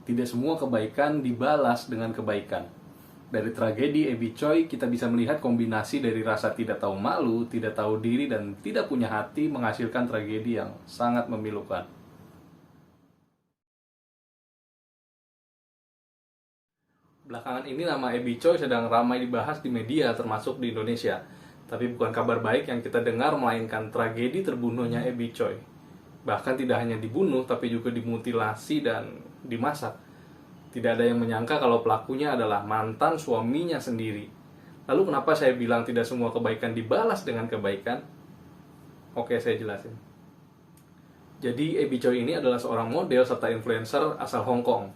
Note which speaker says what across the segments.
Speaker 1: Tidak semua kebaikan dibalas dengan kebaikan. Dari tragedi Ebi Choi, kita bisa melihat kombinasi dari rasa tidak tahu malu, tidak tahu diri, dan tidak punya hati menghasilkan tragedi yang sangat memilukan. Belakangan ini nama Ebi Choi sedang ramai dibahas di media, termasuk di Indonesia. Tapi bukan kabar baik yang kita dengar, melainkan tragedi terbunuhnya Ebi Choi. Bahkan tidak hanya dibunuh, tapi juga dimutilasi dan dimasak. Tidak ada yang menyangka kalau pelakunya adalah mantan suaminya sendiri. Lalu kenapa saya bilang tidak semua kebaikan dibalas dengan kebaikan? Oke, saya jelasin. Jadi Ebi Choi ini adalah seorang model serta influencer asal Hong Kong.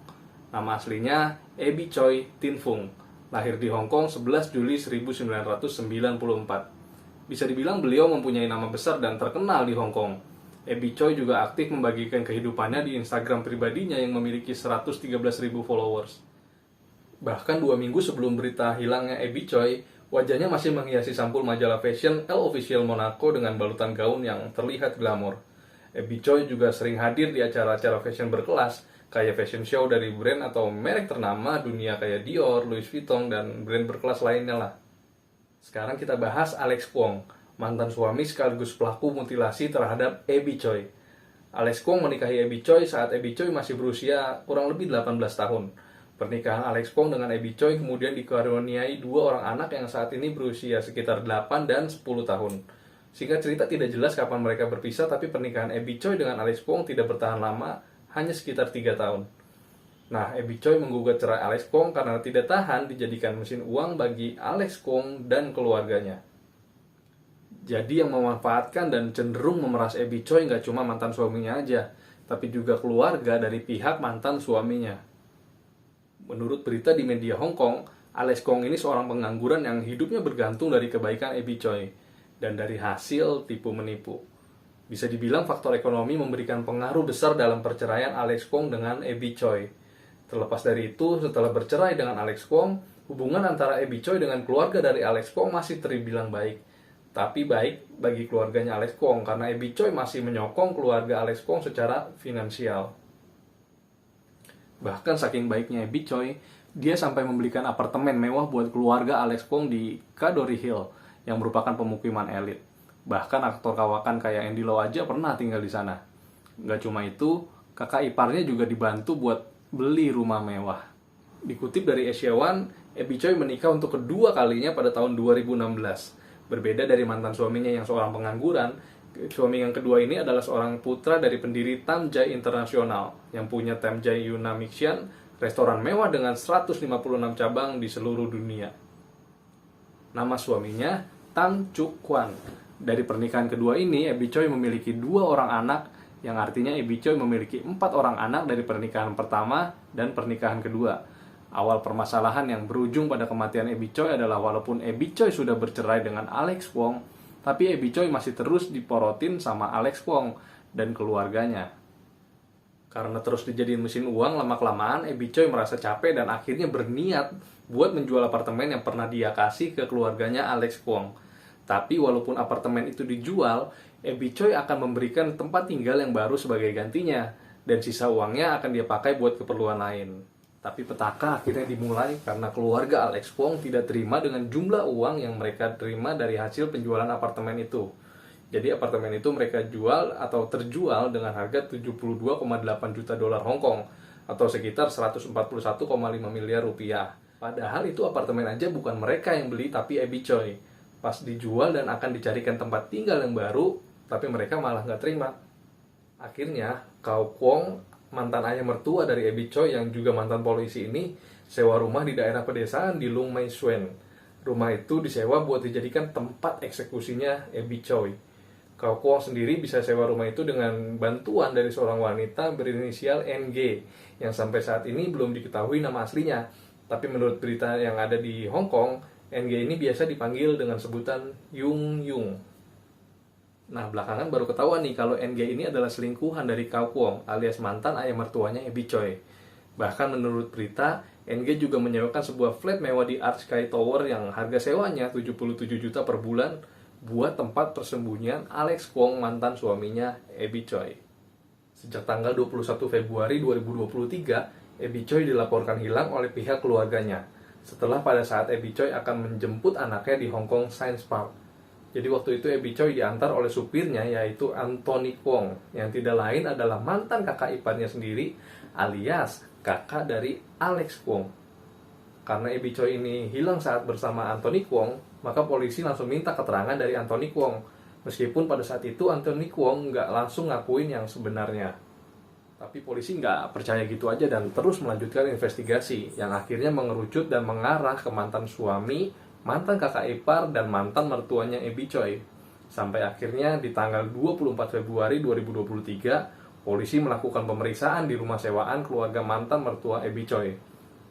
Speaker 1: Nama aslinya Ebi Choi Tin Fung. Lahir di Hong Kong 11 Juli 1994. Bisa dibilang beliau mempunyai nama besar dan terkenal di Hong Kong. Ebi Choi juga aktif membagikan kehidupannya di Instagram pribadinya yang memiliki 113.000 followers. Bahkan 2 minggu sebelum berita hilangnya Ebi Choi, wajahnya masih menghiasi sampul majalah fashion Elle Official Monaco dengan balutan gaun yang terlihat glamor. Ebi Choi juga sering hadir di acara-acara fashion berkelas, kayak fashion show dari brand atau merek ternama dunia kayak Dior, Louis Vuitton, dan brand berkelas lainnya lah. Sekarang kita bahas Alex Kwong, mantan suami sekaligus pelaku mutilasi terhadap Ebi Choi. Alex Kwong menikahi Ebi Choi saat Ebi Choi masih berusia kurang lebih 18 tahun. Pernikahan Alex Kwong dengan Ebi Choi kemudian dikaruniai 2 orang anak yang saat ini berusia sekitar 8 dan 10 tahun. Singkat cerita, tidak jelas kapan mereka berpisah, tapi pernikahan Ebi Choi dengan Alex Kwong tidak bertahan lama, hanya sekitar 3 tahun. Nah, Ebi Choi menggugat cerai Alex Kwong karena tidak tahan dijadikan mesin uang bagi Alex Kwong dan keluarganya. Jadi yang memanfaatkan dan cenderung memeras Ebi Choi nggak cuma mantan suaminya aja, tapi juga keluarga dari pihak mantan suaminya. Menurut berita di media Hong Kong, Alex Kwong ini seorang pengangguran yang hidupnya bergantung dari kebaikan Ebi Choi dan dari hasil tipu-menipu. Bisa dibilang faktor ekonomi memberikan pengaruh besar dalam perceraian Alex Kwong dengan Ebi Choi. Terlepas dari itu, setelah bercerai dengan Alex Kwong, hubungan antara Ebi Choi dengan keluarga dari Alex Kwong masih terbilang baik. Tapi baik bagi keluarganya Alex Kwong karena Ebi Choi masih menyokong keluarga Alex Kwong secara finansial. Bahkan saking baiknya Ebi Choi, dia sampai membelikan apartemen mewah buat keluarga Alex Kwong di Kadori Hill yang merupakan pemukiman elit. Bahkan aktor kawakan kayak Andy Lau aja pernah tinggal di sana. Nggak cuma itu, kakak iparnya juga dibantu buat beli rumah mewah. Dikutip dari Asia One, Ebi Choi menikah untuk kedua kalinya pada tahun 2016. Berbeda dari mantan suaminya yang seorang pengangguran, suami yang kedua ini adalah seorang putra dari pendiri Tamjai International yang punya Tamjai Yuna Mixian, restoran mewah dengan 156 cabang di seluruh dunia. Nama suaminya Tam Chuk Kwan. Dari pernikahan kedua ini, Ebi Choi memiliki 2 orang anak, yang artinya Ebi Choi memiliki 4 orang anak dari pernikahan pertama dan pernikahan kedua. Awal permasalahan yang berujung pada kematian Ebi Choi adalah walaupun Ebi Choi sudah bercerai dengan Alex Kwong, tapi Ebi Choi masih terus diporotin sama Alex Kwong dan keluarganya. Karena terus dijadiin mesin uang, lama-kelamaan Ebi Choi merasa capek dan akhirnya berniat buat menjual apartemen yang pernah dia kasih ke keluarganya Alex Kwong. Tapi walaupun apartemen itu dijual, Ebi Choi akan memberikan tempat tinggal yang baru sebagai gantinya, dan sisa uangnya akan dia pakai buat keperluan lain. Tapi petaka akhirnya dimulai karena keluarga Alex Kwong tidak terima dengan jumlah uang yang mereka terima dari hasil penjualan apartemen itu. Jadi apartemen itu mereka jual atau terjual dengan harga 72,8 juta dolar Hong Kong atau sekitar 141,5 miliar rupiah. Padahal itu apartemen aja bukan mereka yang beli, tapi Ebi Choi. Pas dijual dan akan dicarikan tempat tinggal yang baru, tapi mereka malah nggak terima. Akhirnya, Kau Kwong, mantan ayah mertua dari Ebi Choi yang juga mantan polisi ini, sewa rumah di daerah pedesaan di Lung Mai Suen. Rumah itu disewa buat dijadikan tempat eksekusinya Ebi Choi. Kau Kwong sendiri bisa sewa rumah itu dengan bantuan dari seorang wanita berinisial NG, yang sampai saat ini belum diketahui nama aslinya. Tapi menurut berita yang ada di Hong Kong, NG ini biasa dipanggil dengan sebutan Yung Yung. Nah, belakangan baru ketahuan nih kalau NG ini adalah selingkuhan dari Kau Kwong alias mantan ayah mertuanya Ebi Choi. Bahkan menurut berita, NG juga menyewakan sebuah flat mewah di Arch Sky Tower yang harga sewanya 77 juta per bulan buat tempat persembunyian Alex Kwong, mantan suaminya Ebi Choi. Sejak tanggal 21 Februari 2023, Ebi Choi dilaporkan hilang oleh pihak keluarganya setelah pada saat Ebi Choi akan menjemput anaknya di Hong Kong Science Park. Jadi waktu itu Ebi Choi diantar oleh supirnya yaitu Anthony Kwong, yang tidak lain adalah mantan kakak iparnya sendiri alias kakak dari Alex Kwong. Karena Ebi Choi ini hilang saat bersama Anthony Kwong, maka polisi langsung minta keterangan dari Anthony Kwong. Meskipun pada saat itu Anthony Kwong nggak langsung ngakuin yang sebenarnya. Tapi polisi nggak percaya gitu aja dan terus melanjutkan investigasi yang akhirnya mengerucut dan mengarah ke mantan suami, mantan kakak ipar, dan mantan mertuanya Ebi Choi. Sampai akhirnya di tanggal 24 Februari 2023, polisi melakukan pemeriksaan di rumah sewaan keluarga mantan mertua Ebi Choi.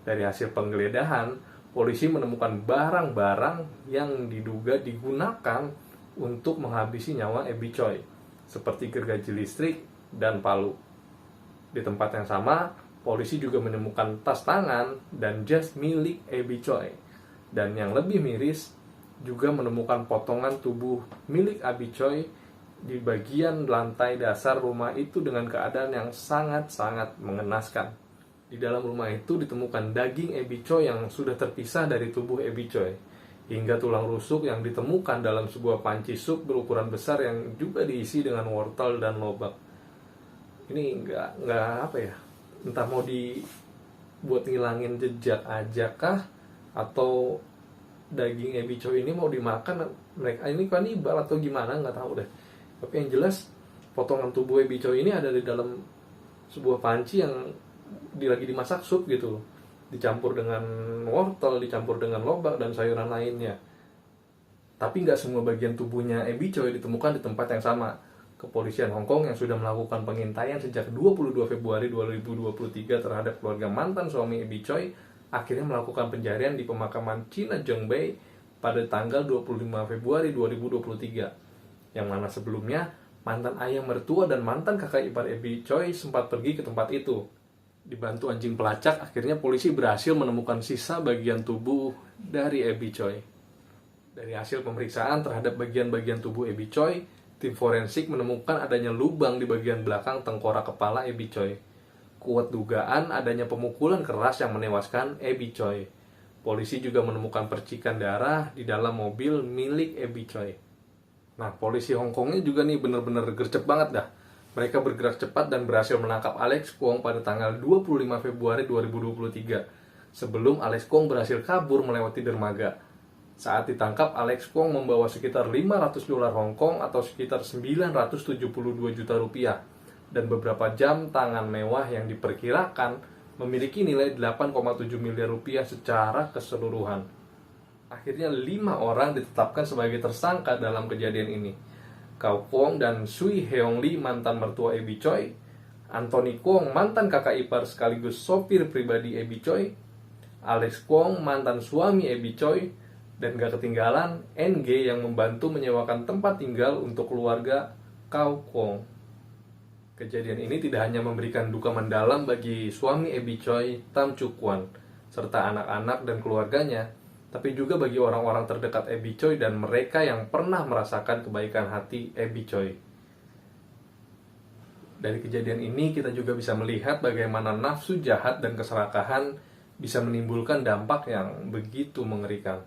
Speaker 1: Dari hasil penggeledahan, polisi menemukan barang-barang yang diduga digunakan untuk menghabisi nyawa Ebi Choi, seperti gergaji listrik dan palu. Di tempat yang sama, polisi juga menemukan tas tangan dan jas milik Ebi Choi. Dan yang lebih miris, juga menemukan potongan tubuh milik Ebi Choi di bagian lantai dasar rumah itu dengan keadaan yang sangat-sangat mengenaskan. Di dalam rumah itu ditemukan daging Ebi Choi yang sudah terpisah dari tubuh Ebi Choi, hingga tulang rusuk yang ditemukan dalam sebuah panci sup berukuran besar yang juga diisi dengan wortel dan lobak. Ini nggak apa ya, entah mau dibuat ngilangin jejak aja kah, atau daging Ebi Choi ini mau dimakan mereka ini kanibal atau gimana, nggak tahu deh. Tapi yang jelas potongan tubuh Ebi Choi ini ada di dalam sebuah panci yang lagi dimasak sup gitu, dicampur dengan wortel, dicampur dengan lobak dan sayuran lainnya. Tapi nggak semua bagian tubuhnya Ebi Choi ditemukan di tempat yang sama. Kepolisian Hong Kong yang sudah melakukan pengintaian sejak 22 Februari 2023 terhadap keluarga mantan suami Ebi Choi akhirnya melakukan pencarian di pemakaman China Zhengbei pada tanggal 25 Februari 2023, yang mana sebelumnya mantan ayah mertua dan mantan kakak ipar Ebi Choi sempat pergi ke tempat itu. Dibantu anjing pelacak, akhirnya polisi berhasil menemukan sisa bagian tubuh dari Ebi Choi. Dari hasil pemeriksaan terhadap bagian-bagian tubuh Ebi Choi, tim forensik menemukan adanya lubang di bagian belakang tengkorak kepala Ebi Choi. Kuat dugaan adanya pemukulan keras yang menewaskan Ebi Choi. Polisi juga menemukan percikan darah di dalam mobil milik Ebi Choi. Nah, polisi Hong Kongnya juga nih bener-bener gercep banget dah. Mereka bergerak cepat dan berhasil menangkap Alex Kwong pada tanggal 25 Februari 2023, sebelum Alex Kwong berhasil kabur melewati dermaga. Saat ditangkap, Alex Kwong membawa sekitar $500 Hong Kong atau sekitar 972 juta rupiah dan beberapa jam tangan mewah yang diperkirakan memiliki nilai 8,7 miliar rupiah secara keseluruhan. Akhirnya 5 orang ditetapkan sebagai tersangka dalam kejadian ini. Kau Kwong dan Sui Heong Lee, mantan mertua Ebi Choi, Anthony Kwong, mantan kakak ipar sekaligus sopir pribadi Ebi Choi, Alex Kwong, mantan suami Ebi Choi, dan gak ketinggalan NG yang membantu menyewakan tempat tinggal untuk keluarga Kau Kwong. Kejadian ini tidak hanya memberikan duka mendalam bagi suami Ebi Choi, Tam Chu Kwan, serta anak-anak dan keluarganya, tapi juga bagi orang-orang terdekat Ebi Choi dan mereka yang pernah merasakan kebaikan hati Ebi Choi. Dari kejadian ini kita juga bisa melihat bagaimana nafsu jahat dan keserakahan bisa menimbulkan dampak yang begitu mengerikan.